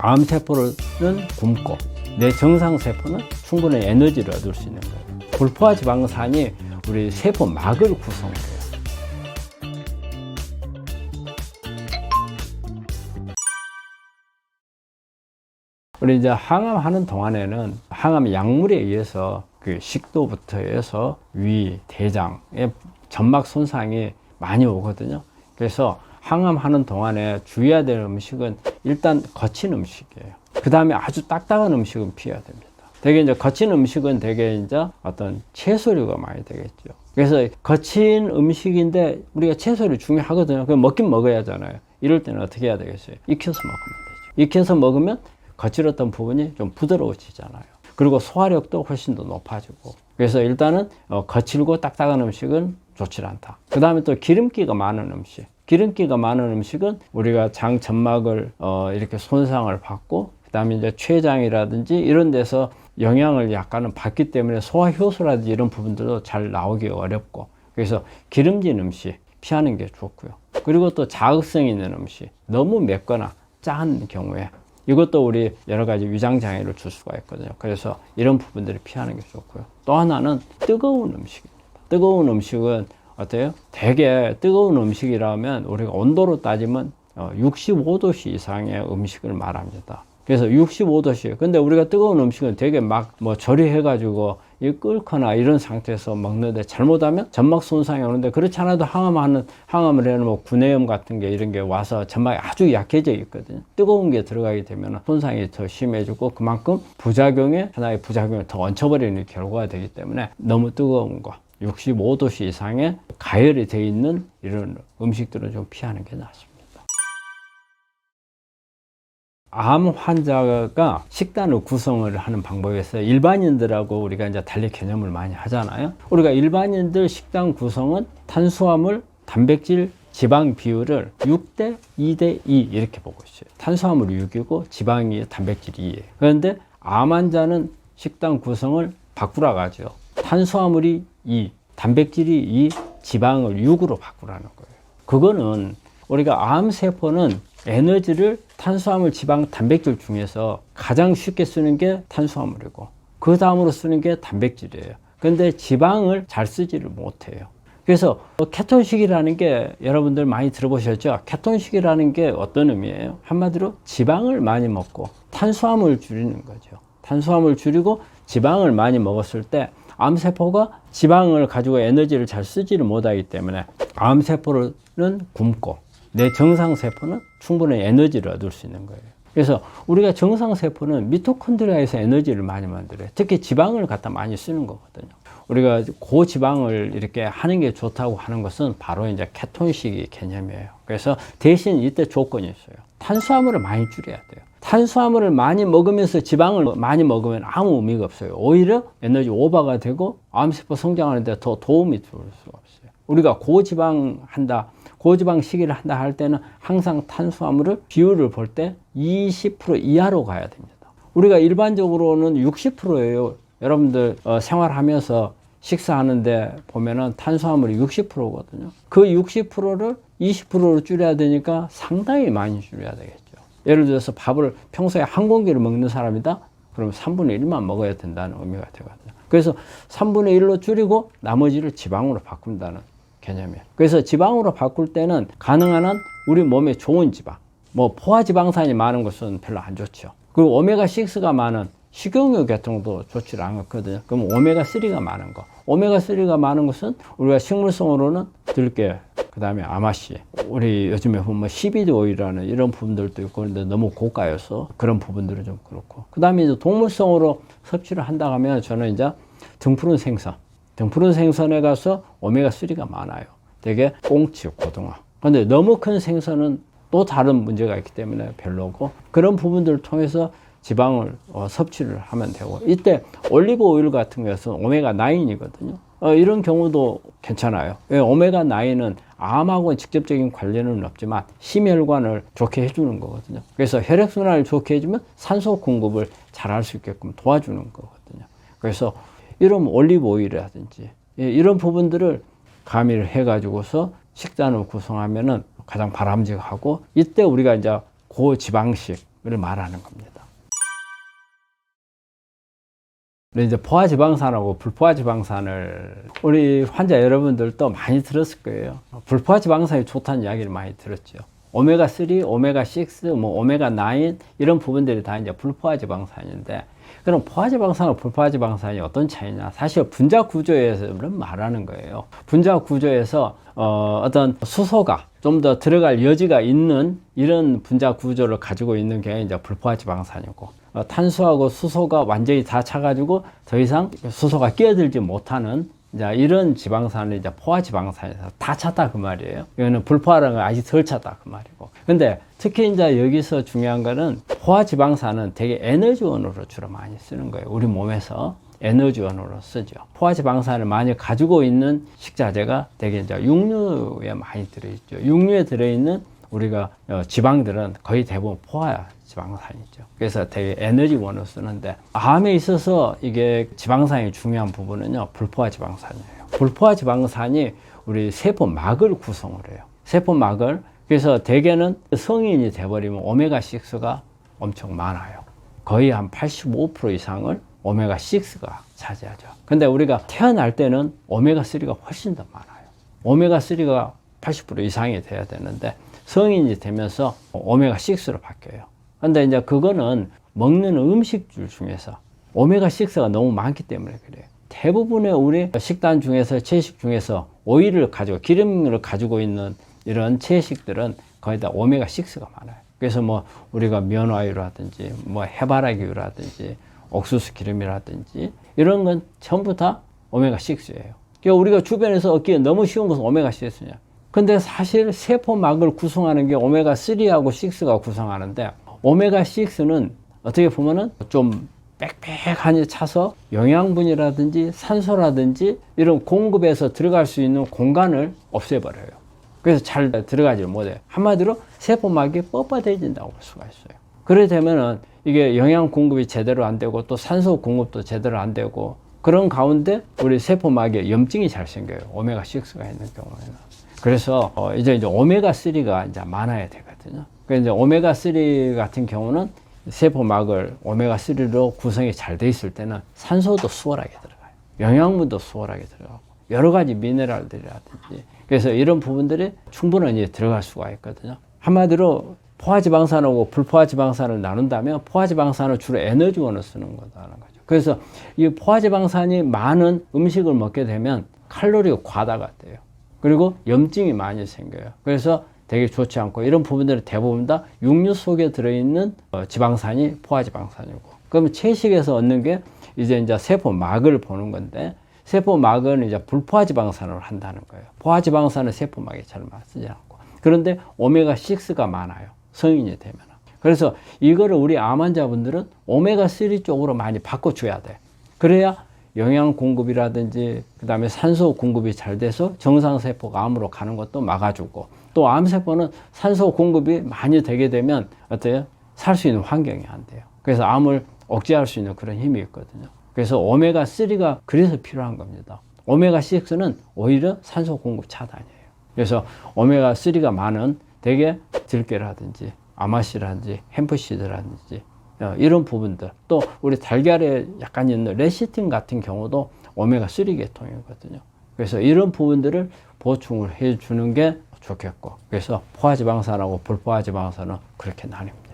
암세포는 굶고 내 정상세포는 충분히 에너지를 얻을 수 있는 거예요. 불포화 지방산이 우리 세포 막을 구성해요. 우리 이제 항암하는 동안에는 항암 약물에 의해서 그 식도부터 해서 위, 대장의 점막 손상이 많이 오거든요. 그래서 항암하는 동안에 주의해야 될 음식은 일단 거친 음식이에요. 그 다음에 아주 딱딱한 음식은 피해야 됩니다. 되게 이제 거친 음식은 되게 이제 어떤 채소류가 많이 되겠죠. 그래서 거친 음식인데 우리가 채소류 중요하거든요. 그럼 먹긴 먹어야 하잖아요. 이럴 때는 어떻게 해야 되겠어요? 익혀서 먹으면 되죠. 익혀서 먹으면 거칠었던 부분이 좀 부드러워지잖아요. 그리고 소화력도 훨씬 더 높아지고. 그래서 일단은 거칠고 딱딱한 음식은 좋지 않다. 그 다음에 또 기름기가 많은 음식. 기름기가 많은 음식은 우리가 장 점막을 이렇게 손상을 받고, 그 다음에 이제 췌장이라든지 이런 데서 영향을 약간은 받기 때문에 소화 효소라든지 이런 부분들도 잘 나오기 어렵고, 그래서 기름진 음식 피하는 게 좋고요. 그리고 또 자극성 있는 음식, 너무 맵거나 짠 경우에 이것도 우리 여러 가지 위장 장애를 줄 수가 있거든요. 그래서 이런 부분들을 피하는 게 좋고요. 또 하나는 뜨거운 음식입니다. 뜨거운 음식은 어때요? 되게 뜨거운 음식이라면 우리가 온도로 따지면 65도씨 이상의 음식을 말합니다. 그래서 65도씨. 근데 우리가 뜨거운 음식은 되게 막 조리해가지고 끓거나 이런 상태에서 먹는데 잘못하면 점막 손상이 오는데, 그렇지 않아도 항암을 해놓으면 구내염 같은 게 이런 게 와서 점막이 아주 약해져 있거든요. 뜨거운 게 들어가게 되면 손상이 더 심해지고 그만큼 하나의 부작용을 더 얹혀버리는 결과가 되기 때문에 너무 뜨거운 거, 65도씨 이상의 가열이 되어 있는 이런 음식들은 좀 피하는 게 낫습니다. 암 환자가 식단을 구성을 하는 방법에서 일반인들하고 우리가 이제 달리 개념을 많이 하잖아요. 우리가 일반인들 식단 구성은 탄수화물, 단백질, 지방 비율을 6대 2대 2 이렇게 보고 있어요. 탄수화물이 6이고 지방이 단백질이 2예요. 그런데 암 환자는 식단 구성을 바꾸라 가죠. 탄수화물이 2, 단백질이 2, 지방을 6으로 바꾸라는 거예요. 그거는 우리가 암세포는 에너지를 탄수화물, 지방, 단백질 중에서 가장 쉽게 쓰는 게 탄수화물이고 그 다음으로 쓰는 게 단백질이에요. 그런데 지방을 잘 쓰지를 못해요. 그래서 케톤식이라는 게 여러분들 많이 들어보셨죠? 케톤식이라는 게 어떤 의미예요? 한마디로 지방을 많이 먹고 탄수화물을 줄이는 거죠. 탄수화물을 줄이고 지방을 많이 먹었을 때 암세포가 지방을 가지고 에너지를 잘 쓰지를 못하기 때문에 암세포는 굶고 내 정상세포는 충분히 에너지를 얻을 수 있는 거예요. 그래서 우리가 정상세포는 미토콘드리아에서 에너지를 많이 만들어요. 특히 지방을 갖다 많이 쓰는 거거든요. 우리가 고지방을 이렇게 하는 게 좋다고 하는 것은 바로 이제 케톤식의 개념이에요. 그래서 대신 이때 조건이 있어요. 탄수화물을 많이 줄여야 돼요. 탄수화물을 많이 먹으면서 지방을 많이 먹으면 아무 의미가 없어요. 오히려 에너지 오버가 되고 암세포 성장하는 데 더 도움이 줄 수가 없어요. 우리가 고지방 시기를 한다 할 때는 항상 탄수화물을 비율을 볼 때 20% 이하로 가야 됩니다. 우리가 일반적으로는 60%예요. 여러분들 생활하면서 식사하는데 보면은 탄수화물이 60%거든요. 그 60%를 20%로 줄여야 되니까 상당히 많이 줄여야 되겠죠. 예를 들어서 밥을 평소에 한 공기를 먹는 사람이다? 그럼 3분의 1만 먹어야 된다는 의미가 되거든요. 그래서 3분의 1로 줄이고 나머지를 지방으로 바꾼다는 개념이에요. 그래서 지방으로 바꿀 때는 가능한 한 우리 몸에 좋은 지방, 포화지방산이 많은 것은 별로 안 좋죠. 그리고 오메가6가 많은 식용유 계통도 좋지 않거든요. 그럼 오메가3가 많은 거. 오메가3가 많은 것은 우리가 식물성으로는 들깨, 그 다음에 아마씨, 우리 요즘에 보면 CBD 오일이라는 이런 부분들도 있고, 그런데 너무 고가여서 그런 부분들은 좀 그렇고. 그 다음에 이제 동물성으로 섭취를 한다 하면 저는 이제 등푸른 생선에 가서 오메가3가 많아요. 되게 꽁치, 고등어. 근데 너무 큰 생선은 또 다른 문제가 있기 때문에 별로고, 그런 부분들을 통해서 지방을 섭취를 하면 되고, 이때 올리브 오일 같은 것은 오메가9이거든요. 이런 경우도 괜찮아요. 오메가9은 암하고는 직접적인 관련은 없지만 심혈관을 좋게 해주는 거거든요. 그래서 혈액순환을 좋게 해주면 산소 공급을 잘 할 수 있게끔 도와주는 거거든요. 그래서 이런 올리브 오일이라든지 이런 부분들을 가미를 해가지고서 식단을 구성하면은 가장 바람직하고, 이때 우리가 이제 고지방식을 말하는 겁니다. 이제 포화지방산하고 불포화지방산을 우리 환자 여러분들도 많이 들었을 거예요. 불포화지방산이 좋다는 이야기를 많이 들었죠. 오메가3, 오메가6, 오메가9 이런 부분들이 다 이제 불포화지방산인데, 그럼 포화지방산과 불포화지방산이 어떤 차이냐? 사실 분자 구조에서 말하는 거예요. 분자 구조에서 어떤 수소가 좀 더 들어갈 여지가 있는 이런 분자 구조를 가지고 있는 게 이제 불포화지방산이고, 탄수하고 수소가 완전히 다 차가지고 더 이상 수소가 끼어들지 못하는 이제 이런 지방산을 이제 포화지방산에서 다 찼다 그 말이에요. 이거는 불포화라는 건 아직 덜 찼다 그 말이고. 근데 특히 이제 여기서 중요한 거는 포화지방산은 되게 에너지원으로 주로 많이 쓰는 거예요. 우리 몸에서 에너지원으로 쓰죠. 포화지방산을 많이 가지고 있는 식자재가 되게 이제 육류에 많이 들어있죠. 육류에 들어있는 우리가 지방들은 거의 대부분 포화지방산이죠. 그래서 되게 에너지원으로 쓰는데, 암에 있어서 이게 지방산이 중요한 부분은요, 불포화지방산이에요. 불포화지방산이 우리 세포막을 구성을 해요. 세포막을. 그래서 대개는 성인이 돼버리면 오메가6가 엄청 많아요. 거의 한 85% 이상을 오메가6가 차지하죠. 근데 우리가 태어날 때는 오메가3가 훨씬 더 많아요. 오메가3가 80% 이상이 돼야 되는데 성인이 되면서 오메가6로 바뀌어요. 근데 이제 그거는 먹는 음식줄 중에서 오메가6가 너무 많기 때문에 그래요. 대부분의 우리 식단 중에서, 채식 중에서 오일을 가지고, 기름을 가지고 있는 이런 채식들은 거의 다 오메가6가 많아요. 그래서 우리가 면화유라든지, 해바라기유라든지, 옥수수 기름이라든지, 이런 건 전부 다 오메가6예요. 그러니까 우리가 주변에서 얻기에 너무 쉬운 것은 오메가6냐. 근데 사실 세포막을 구성하는 게 오메가3하고 6가 구성하는데, 오메가6는 어떻게 보면은 좀 빽빽하니 차서 영양분이라든지 산소라든지 이런 공급에서 들어갈 수 있는 공간을 없애버려요. 그래서 잘 들어가지 못해요. 한마디로 세포막이 뻣뻣해진다고 볼 수가 있어요. 그래 되면은 이게 영양 공급이 제대로 안 되고 또 산소 공급도 제대로 안 되고, 그런 가운데 우리 세포막에 염증이 잘 생겨요. 오메가6가 있는 경우에는. 그래서 이제 오메가3가 이제 많아야 되거든요. 그래서 이제 오메가3 같은 경우는 세포막을 오메가3로 구성이 잘 돼 있을 때는 산소도 수월하게 들어가요. 영양분도 수월하게 들어가고, 여러 가지 미네랄들이라든지. 그래서 이런 부분들이 충분히 들어갈 수가 있거든요. 한마디로 포화지방산하고 불포화지방산을 나눈다면 포화지방산은 주로 에너지원을 쓰는 거다라는 거죠. 그래서 이 포화지방산이 많은 음식을 먹게 되면 칼로리가 과다가 돼요. 그리고 염증이 많이 생겨요. 그래서 되게 좋지 않고, 이런 부분들은 대부분 다 육류 속에 들어있는 지방산이 포화지방산이고, 그러면 채식에서 얻는 게 이제 세포막을 보는 건데, 세포막은 이제 불포화지방산으로 한다는 거예요. 포화지방산은 세포막에 잘 쓰지 않고. 그런데 오메가6가 많아요. 성인이 되면. 그래서 이거를 우리 암 환자분들은 오메가3 쪽으로 많이 바꿔줘야 돼. 그래야 영양 공급이라든지, 그 다음에 산소 공급이 잘 돼서 정상세포가 암으로 가는 것도 막아주고, 또 암세포는 산소 공급이 많이 되게 되면 어때요? 살 수 있는 환경이 안 돼요. 그래서 암을 억제할 수 있는 그런 힘이 있거든요. 그래서 오메가3가 그래서 필요한 겁니다. 오메가6는 오히려 산소 공급 차단이에요. 그래서 오메가3가 많은 대개 들깨라든지 아마씨라든지 햄프시드라든지 이런 부분들, 또 우리 달걀에 약간 있는 레시틴 같은 경우도 오메가3 계통이거든요. 그래서 이런 부분들을 보충을 해주는 게 좋겠고, 그래서 포화지방산하고 불포화지방산은 그렇게 나뉩니다.